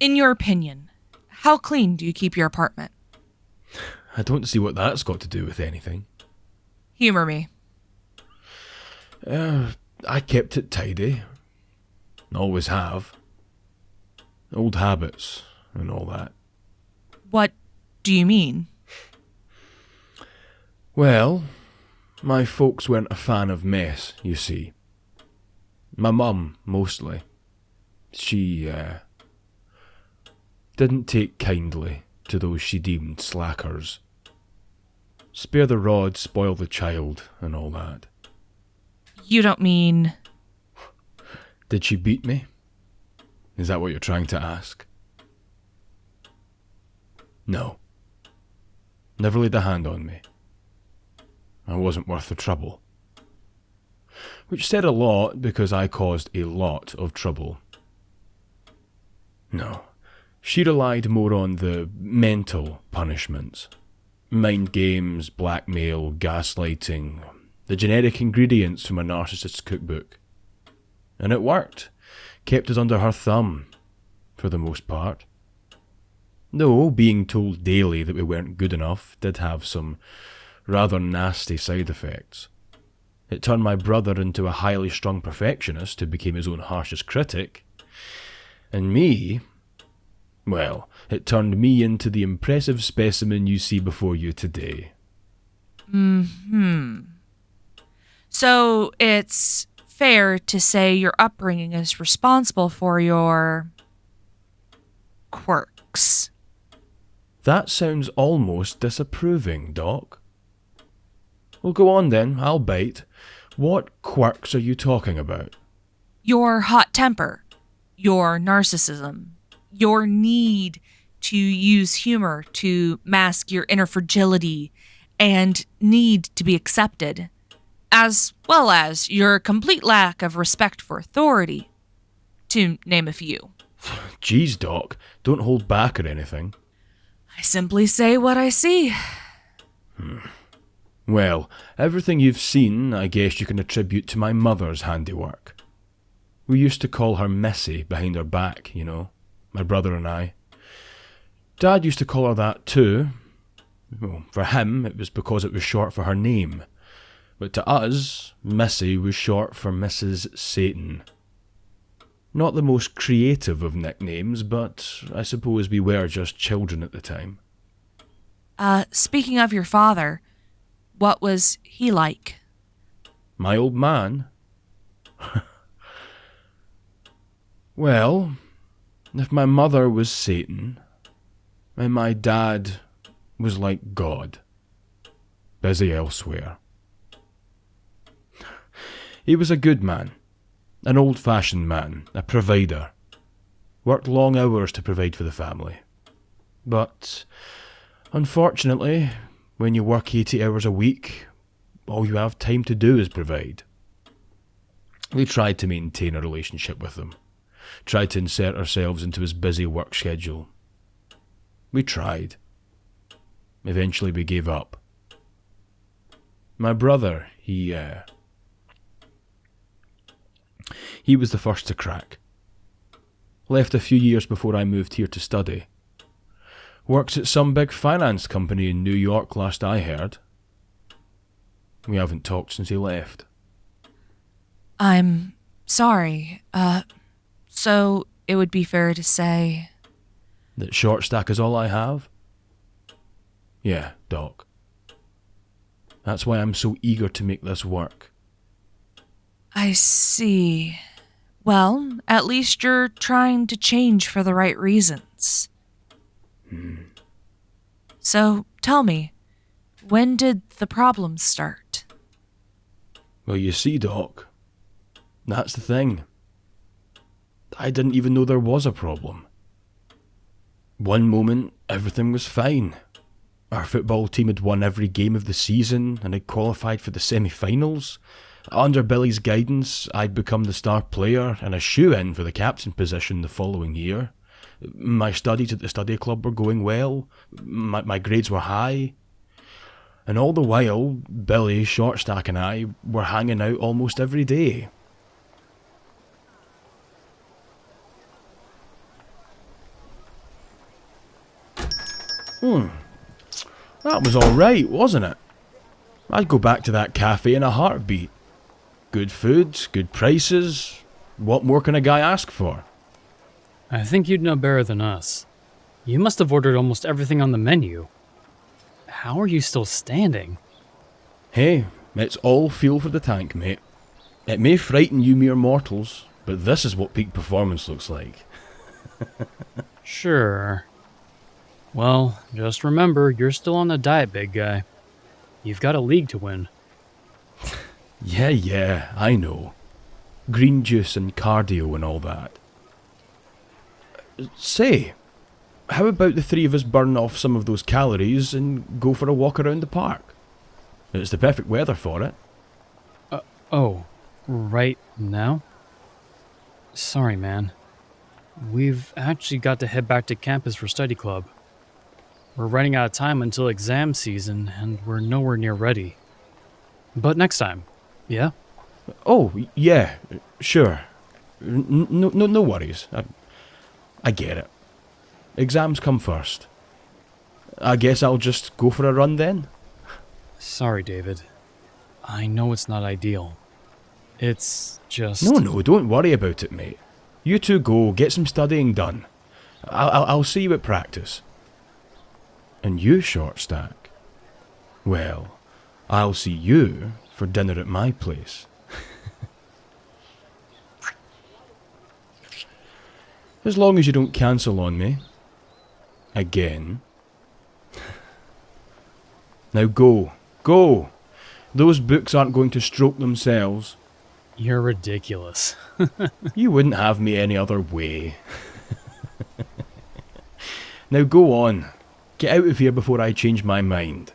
In your opinion, how clean do you keep your apartment? I don't see what that's got to do with anything. Humor me. I kept it tidy. Always have. Old habits and all that. What do you mean? Well, my folks weren't a fan of mess, you see. My mum, mostly. She, didn't take kindly to those she deemed slackers. Spare the rod, spoil the child, and all that. You don't mean... Did she beat me? Is that what you're trying to ask? No. Never laid a hand on me. I wasn't worth the trouble. Which said a lot because I caused a lot of trouble. No. She relied more on the mental punishments. Mind games, blackmail, gaslighting, the generic ingredients from a narcissist's cookbook. And it worked. Kept us under her thumb, for the most part. Though being told daily that we weren't good enough did have some rather nasty side effects. It turned my brother into a highly strung perfectionist who became his own harshest critic. And me... well, it turned me into the impressive specimen you see before you today. So it's fair to say your upbringing is responsible for your... quirks. That sounds almost disapproving, Doc. Well, go on then, I'll bite. What quirks are you talking about? Your hot temper, your narcissism, your need to use humor to mask your inner fragility and need to be accepted, as well as your complete lack of respect for authority, to name a few. Geez, Doc, don't hold back or anything. I simply say what I see. Well, everything you've seen, I guess you can attribute to my mother's handiwork. We used to call her Nessi behind her back, you know, my brother and I. Dad used to call her that too. Well, for him, it was because it was short for her name. But to us, Missy was short for Mrs. Satan. Not the most creative of nicknames, but I suppose we were just children at the time. Speaking of your father, what was he like? My old man? Well, if my mother was Satan, and my dad was like God, busy elsewhere. He was a good man, an old-fashioned man, a provider. Worked long hours to provide for the family. But, unfortunately, when you work 80 hours a week, all you have time to do is provide. We tried to maintain a relationship with him. Tried to insert ourselves into his busy work schedule. We tried. Eventually we gave up. My brother, he was the first to crack. Left a few years before I moved here to study. Works at some big finance company in New York last I heard. We haven't talked since he left. I'm sorry. So it would be fair to say... That short stack is all I have? Yeah, Doc. That's why I'm so eager to make this work. I see. Well, at least you're trying to change for the right reasons. So, tell me, when did the problems start? Well, you see, Doc, that's the thing. I didn't even know there was a problem. One moment, everything was fine. Our football team had won every game of the season and had qualified for the semi-finals. Under Billy's guidance, I'd become the star player and a shoo-in for the captain position the following year. My studies at the study club were going well. My grades were high. And all the while, Billy, Shortstack and I were hanging out almost every day. That was alright, wasn't it? I'd go back to that cafe in a heartbeat. Good food, good prices. What more can a guy ask for? I think you'd know better than us. You must have ordered almost everything on the menu. How are you still standing? Hey, it's all fuel for the tank, mate. It may frighten you mere mortals, but this is what peak performance looks like. Sure. Well, just remember, you're still on a diet, big guy. You've got a league to win. Yeah, I know. Green juice and cardio and all that. Say, how about the three of us burn off some of those calories and go for a walk around the park? It's the perfect weather for it. Oh, right now? Sorry, man. We've actually got to head back to campus for study club. We're running out of time until exam season, and we're nowhere near ready. But next time, yeah? Oh, yeah, sure. No worries. I get it. Exams come first. I guess I'll just go for a run then? Sorry, David. I know it's not ideal. It's just... No, don't worry about it, mate. You two go, get some studying done. I'll see you at practice. And you, Short Stack? Well, I'll see you for dinner at my place. As long as you don't cancel on me. Again. Now go. Those books aren't going to stroke themselves. You're ridiculous. You wouldn't have me any other way. Now go on. Get out of here before I change my mind.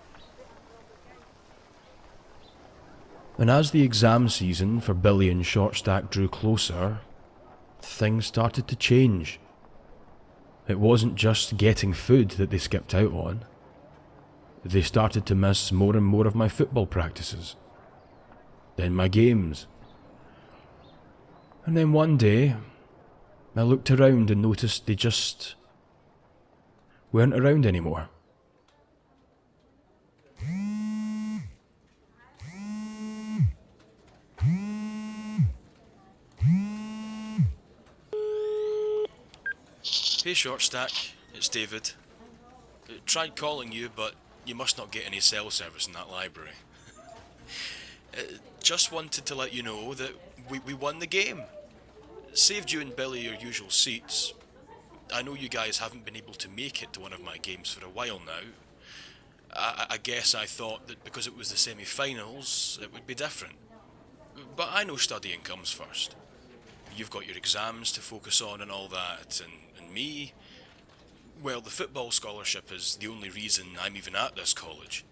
And as the exam season for Billy and Shortstack drew closer, things started to change. It wasn't just getting food that they skipped out on. They started to miss more and more of my football practices. Then my games. And then one day, I looked around and noticed they just weren't around anymore. Hey Shortstack, it's David. Tried calling you, but you must not get any cell service in that library. Just wanted to let you know that we won the game. Saved you and Billy your usual seats. I know you guys haven't been able to make it to one of my games for a while now. I guess I thought that because it was the semi-finals, it would be different. But I know studying comes first. You've got your exams to focus on and all that, and me, well, the football scholarship is the only reason I'm even at this college.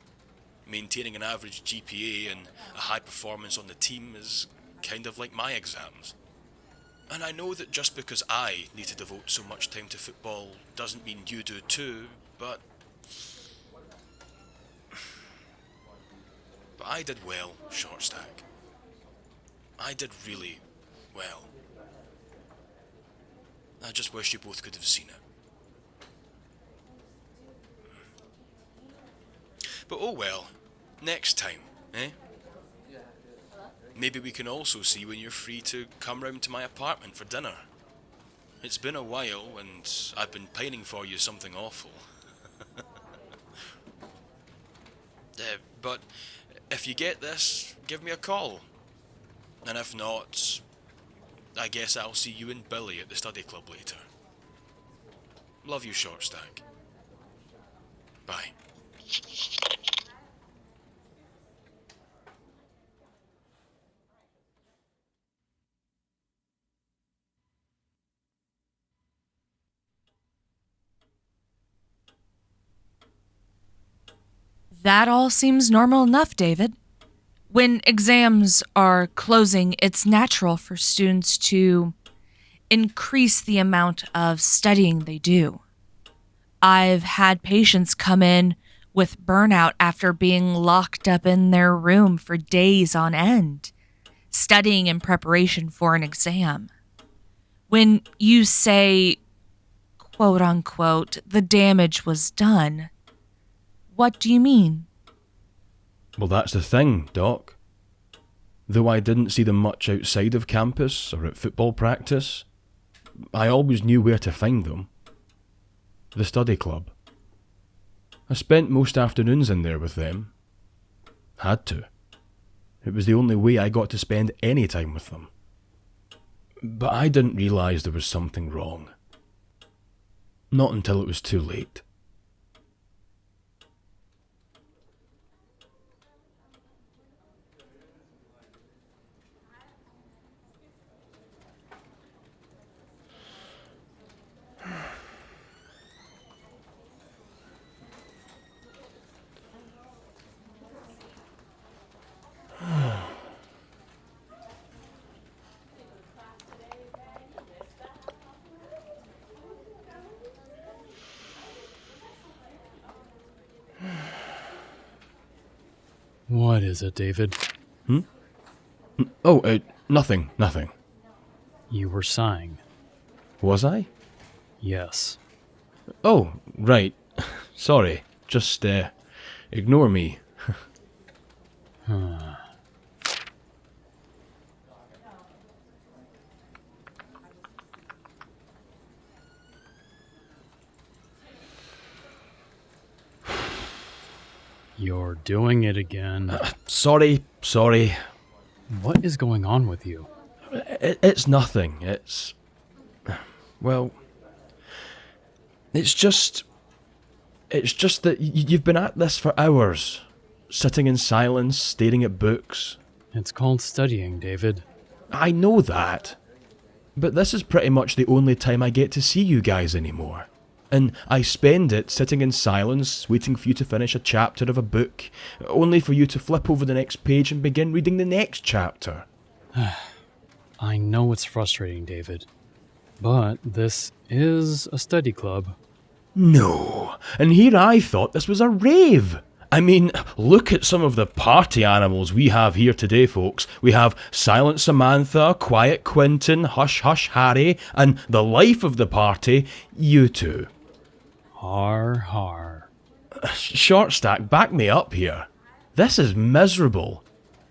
Maintaining an average GPA and a high performance on the team is kind of like my exams. And I know that just because I need to devote so much time to football doesn't mean you do too, but I did well, Shortstack. I did really well. I just wish you both could have seen it. But oh well, next time, eh? Maybe we can also see when you're free to come round to my apartment for dinner. It's been a while and I've been pining for you something awful. But if you get this, give me a call. And if not, I guess I'll see you and Billy at the study club later. Love you, Shortstack. Bye. That all seems normal enough, David. When exams are closing, it's natural for students to increase the amount of studying they do. I've had patients come in with burnout after being locked up in their room for days on end, studying in preparation for an exam. When you say, quote unquote, the damage was done, What do you mean? Well, that's the thing, Doc. Though I didn't see them much outside of campus or at football practice, I always knew where to find them. The study club. I spent most afternoons in there with them. Had to. It was the only way I got to spend any time with them. But I didn't realise there was something wrong. Not until it was too late. What is it, David? Oh, nothing. You were sighing. Was I? Yes. Oh, right. Sorry. Just, ignore me. You're doing it again. Sorry. What is going on with you? It's nothing. It's... Well... It's just that you've been at this for hours. Sitting in silence, staring at books. It's called studying, David. I know that. But this is pretty much the only time I get to see you guys anymore. And I spend it sitting in silence, waiting for you to finish a chapter of a book, only for you to flip over the next page and begin reading the next chapter. I know it's frustrating, David. But this is a study club. No, and here I thought this was a rave. I mean, look at some of the party animals we have here today, folks. We have Silent Samantha, Quiet Quentin, Hush Hush Harry, and the life of the party, you two. Har. Short Stack, back me up here. This is miserable.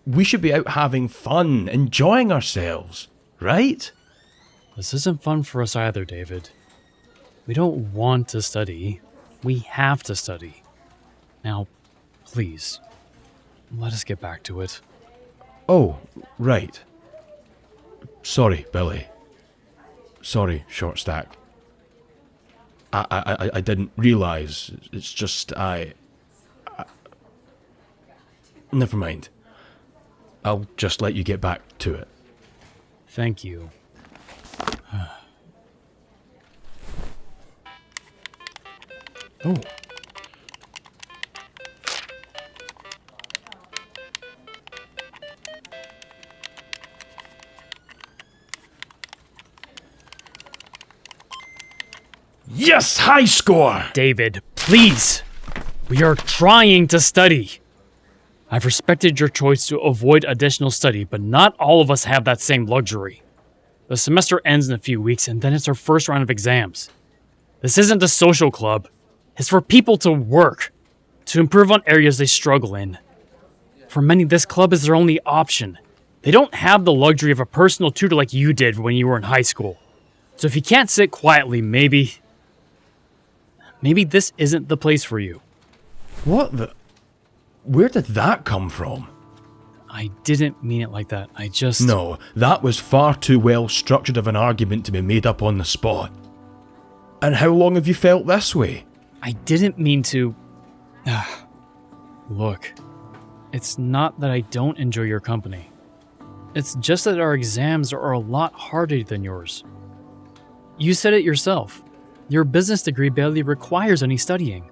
We should be out having fun, enjoying ourselves, right? This isn't fun for us either, David. We don't want to study. We have to study. Now, please, let us get back to it. Oh, right. Sorry, Billy. Sorry, Short Stack. I didn't realise. It's just I... Never mind. I'll just let you get back to it. Thank you. Oh. Yes, high score! David, please! We are trying to study. I've respected your choice to avoid additional study, but not all of us have that same luxury. The semester ends in a few weeks, and then it's our first round of exams. This isn't a social club. It's for people to work, to improve on areas they struggle in. For many, this club is their only option. They don't have the luxury of a personal tutor like you did when you were in high school. So if you can't sit quietly, maybe this isn't the place for you. What the... Where did that come from? I didn't mean it like that. I just... No, that was far too well structured of an argument to be made up on the spot. And how long have you felt this way? I didn't mean to... Look, it's not that I don't enjoy your company. It's just that our exams are a lot harder than yours. You said it yourself. Your business degree barely requires any studying.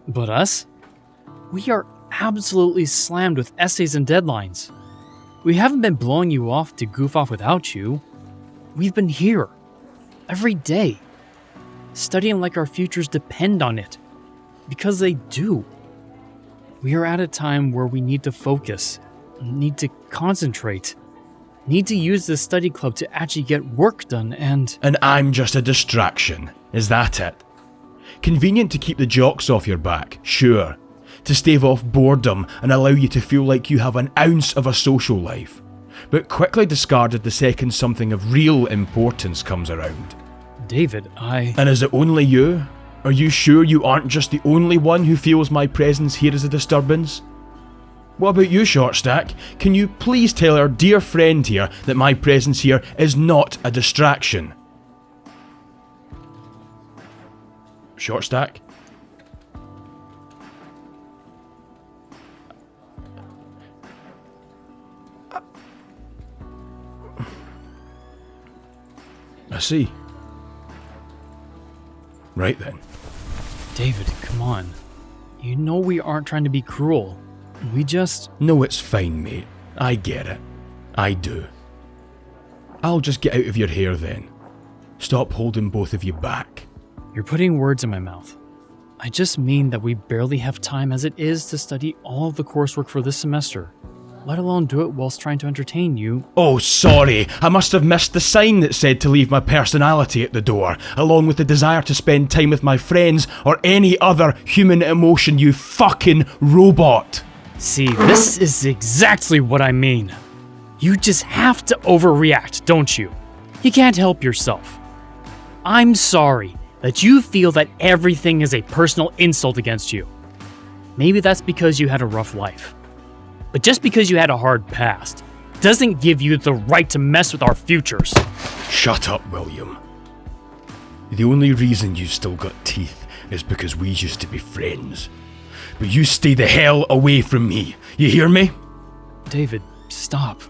But us? We are absolutely slammed with essays and deadlines. We haven't been blowing you off to goof off without you. We've been here, every day, studying like our futures depend on it. Because they do. We are at a time where we need to focus, need to concentrate, need to use this study club to actually get work done and... And I'm just a distraction, is that it? Convenient to keep the jocks off your back, sure. to stave off boredom and allow you to feel like you have an ounce of a social life, but quickly discarded the second something of real importance comes around. David, And is it only you? Are you sure you aren't just the only one who feels my presence here is a disturbance? What about you, Shortstack? Can you please tell our dear friend here that my presence here is not a distraction? Shortstack? I see. Right then. David, come on. You know we aren't trying to be cruel. We just... No, it's fine, mate. I get it. I do. I'll just get out of your hair then. Stop holding both of you back. You're putting words in my mouth. I just mean that we barely have time as it is to study all of the coursework for this semester, let alone do it whilst trying to entertain you. Oh, sorry. I must have missed the sign that said to leave my personality at the door, along with the desire to spend time with my friends or any other human emotion, you fucking robot. See, this is exactly what I mean. You just have to overreact, don't you? You can't help yourself. I'm sorry that you feel that everything is a personal insult against you. Maybe that's because you had a rough life. But just because you had a hard past doesn't give you the right to mess with our futures. Shut up, William. The only reason you still got teeth is because we used to be friends. But you stay the hell away from me. You hear me? David, stop.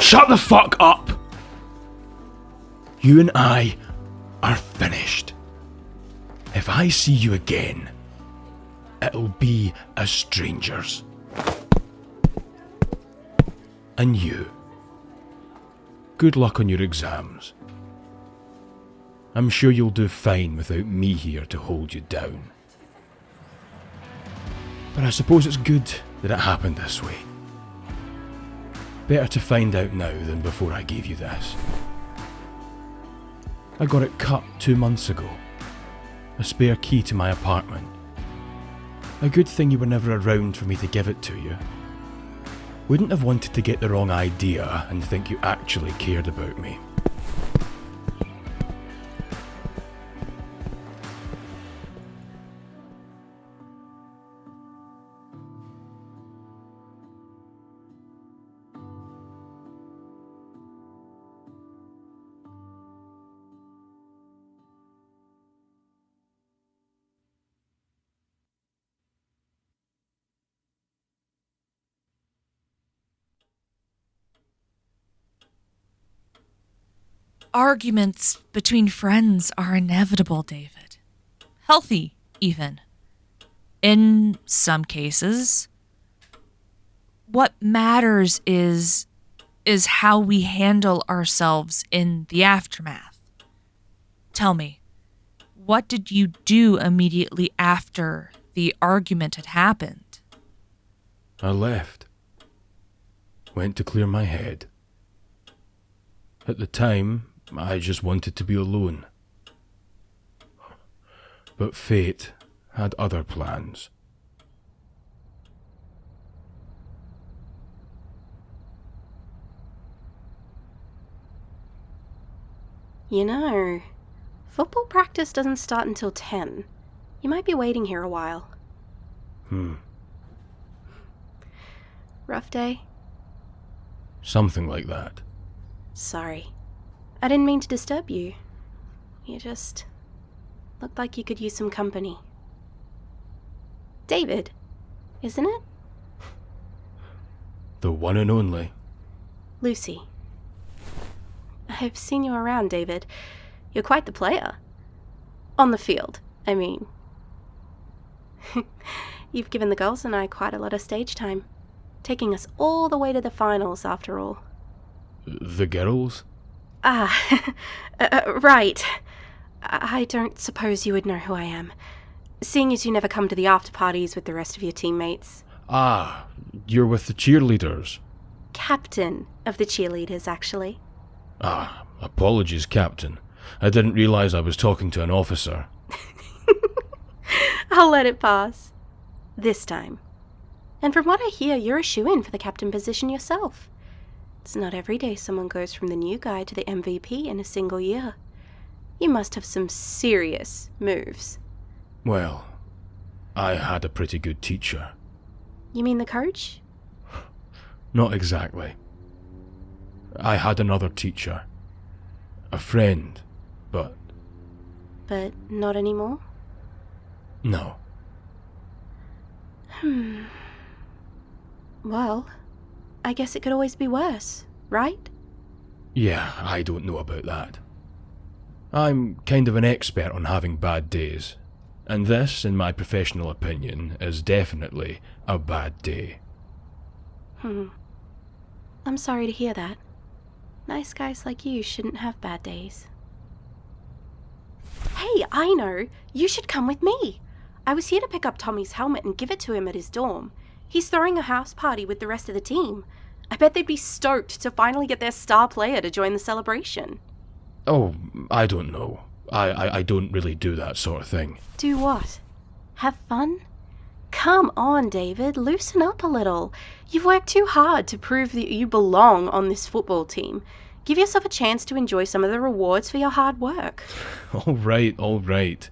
Shut the fuck up! You and I are finished. If I see you again, it'll be as strangers. And you. Good luck on your exams. I'm sure you'll do fine without me here to hold you down. But I suppose it's good that it happened this way. Better to find out now than before I gave you this. I got it cut 2 months ago. A spare key to my apartment. A good thing you were never around for me to give it to you. Wouldn't have wanted to get the wrong idea and think you actually cared about me. Arguments between friends are inevitable, David. Healthy, even. In some cases. What matters is how we handle ourselves in the aftermath. Tell me, what did you do immediately after the argument had happened? I left. Went to clear my head. At the time, I just wanted to be alone. But fate had other plans. You know, football practice doesn't start until 10. You might be waiting here a while. Rough day? Something like that. Sorry. I didn't mean to disturb you. You just looked like you could use some company. David, isn't it? The one and only. Lucy. I've seen you around, David. You're quite the player. On the field, I mean. You've given the girls and I quite a lot of stage time, taking us all the way to the finals, after all. The girls? Right. I don't suppose you would know who I am, seeing as you never come to the after-parties with the rest of your teammates. Ah, you're with the cheerleaders. Captain of the cheerleaders, actually. Ah, apologies, Captain. I didn't realise I was talking to an officer. I'll let it pass. This time. And from what I hear, you're a shoo-in for the captain position yourself. It's not every day someone goes from the new guy to the MVP in a single year. You must have some serious moves. Well, I had a pretty good teacher. You mean the coach? Not exactly. I had another teacher. A friend, but... But not anymore? no. Well, I guess it could always be worse, right? Yeah, I don't know about that. I'm kind of an expert on having bad days, and this, in my professional opinion, is definitely a bad day. I'm sorry to hear that. Nice guys like you shouldn't have bad days. Hey, I know! You should come with me! I was here to pick up Tommy's helmet and give it to him at his dorm. He's throwing a house party with the rest of the team. I bet they'd be stoked to finally get their star player to join the celebration. Oh, I don't know. I don't really do that sort of thing. Do what? Have fun? Come on, David, loosen up a little. You've worked too hard to prove that you belong on this football team. Give yourself a chance to enjoy some of the rewards for your hard work. All right.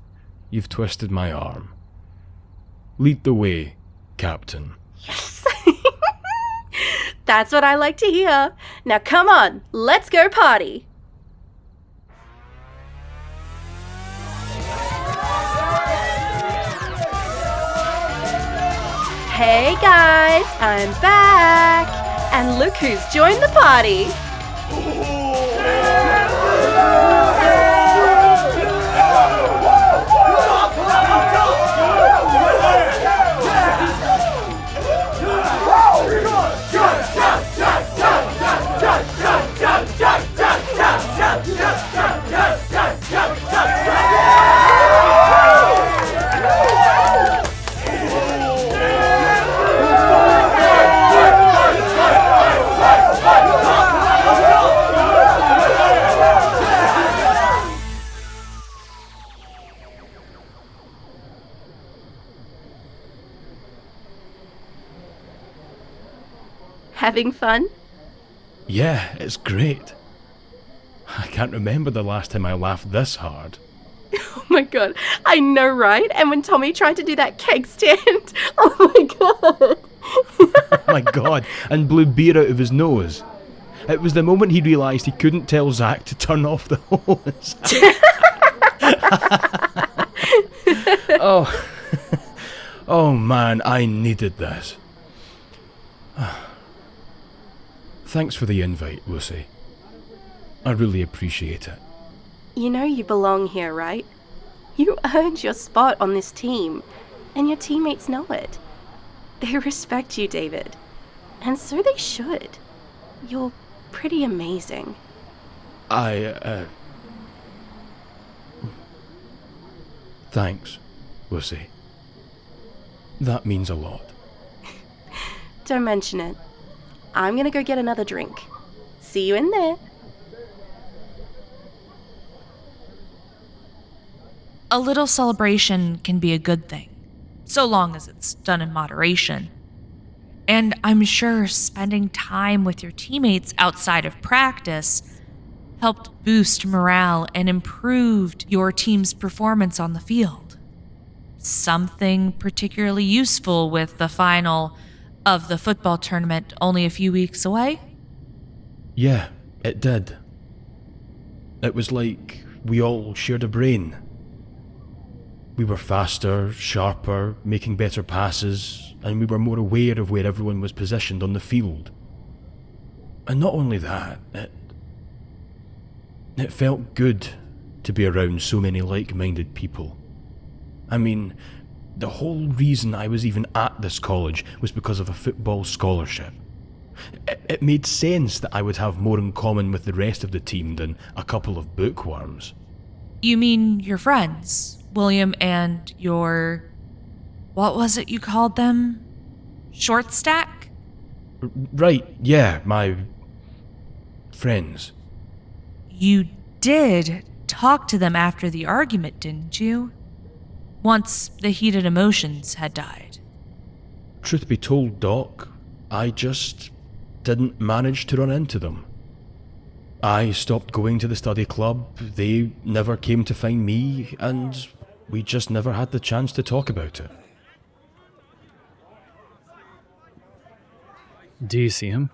You've twisted my arm. Lead the way, Captain. Yes! That's what I like to hear. Now come on, let's go party. Hey guys, I'm back! And look who's joined the party! Having fun? Yeah, it's great. I can't remember the last time I laughed this hard. Oh my god, I know, right? And when Tommy tried to do that keg stand, oh my god. Oh my god, and blew beer out of his nose. It was the moment he realised he couldn't tell Zach to turn off the hose. Oh man, I needed this. Thanks for the invite, Lucy. I really appreciate it. You know you belong here, right? You earned your spot on this team, and your teammates know it. They respect you, David. And so they should. You're pretty amazing. Thanks, Lucy. That means a lot. Don't mention it. I'm gonna go get another drink. See you in there. A little celebration can be a good thing, so long as it's done in moderation. And I'm sure spending time with your teammates outside of practice helped boost morale and improved your team's performance on the field. Something particularly useful with the final of the football tournament only a few weeks away? Yeah, it did. It was like we all shared a brain. We were faster, sharper, making better passes, and we were more aware of where everyone was positioned on the field. And not only that, it felt good to be around so many like-minded people. I mean, the whole reason I was even at this college was because of a football scholarship. It made sense that I would have more in common with the rest of the team than a couple of bookworms. You mean your friends, William and your... what was it you called them? Short stack? Right, yeah, my... friends. You did talk to them after the argument, didn't you? Once the heated emotions had died. Truth be told, Doc, I just didn't manage to run into them. I stopped going to the study club, they never came to find me, and we just never had the chance to talk about it. Do you see him?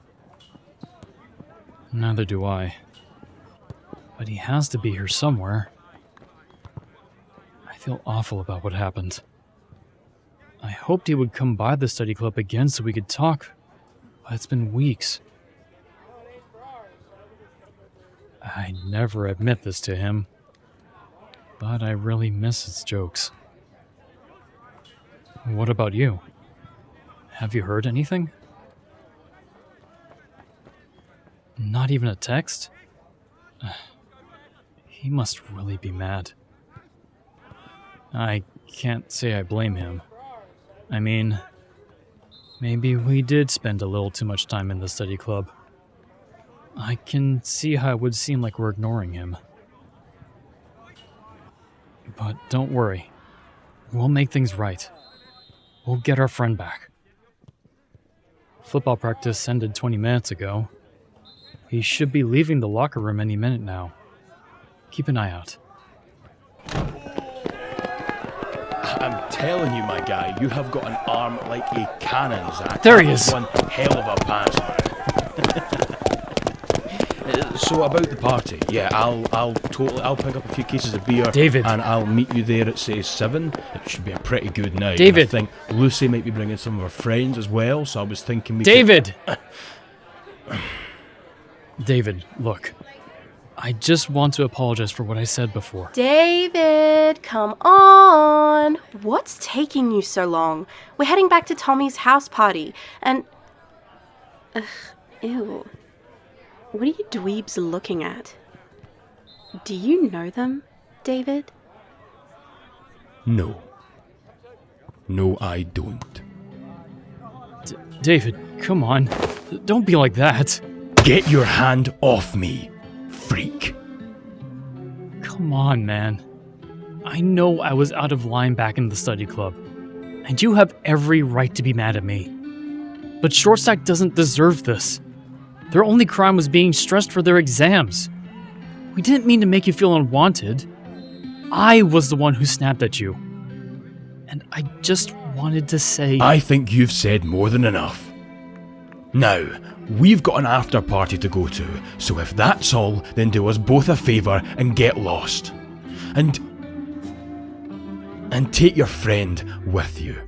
Neither do I. But he has to be here somewhere. I feel awful about what happened. I hoped he would come by the study club again so we could talk, but it's been weeks. I never admit this to him, but I really miss his jokes. What about you? Have you heard anything? Not even a text? He must really be mad. I can't say I blame him. I mean, maybe we did spend a little too much time in the study club. I can see how it would seem like we're ignoring him. But don't worry. We'll make things right. We'll get our friend back. Football practice ended 20 minutes ago. He should be leaving the locker room any minute now. Keep an eye out. I'm telling you, my guy, you have got an arm like a cannon, Zach. There he is! One hell of a pass. So about the party, yeah, I'll pick up a few cases of beer, David, and I'll meet you there at say 7. It should be a pretty good night. David, I think Lucy might be bringing some of her friends as well, so I was thinking David. David, look. I just want to apologize for what I said before. David, come on. What's taking you so long? We're heading back to Tommy's house party, and... ew. What are you dweebs looking at? Do you know them, David? No. No, I don't. David, come on. Don't be like that. Get your hand off me, freak. Come on, man. I know I was out of line back in the study club, and you have every right to be mad at me. But Shortstack doesn't deserve this. Their only crime was being stressed for their exams. We didn't mean to make you feel unwanted. I was the one who snapped at you. And I just wanted to say... I think you've said more than enough. Now, we've got an after party to go to, so if that's all, then do us both a favour and get lost. And take your friend with you.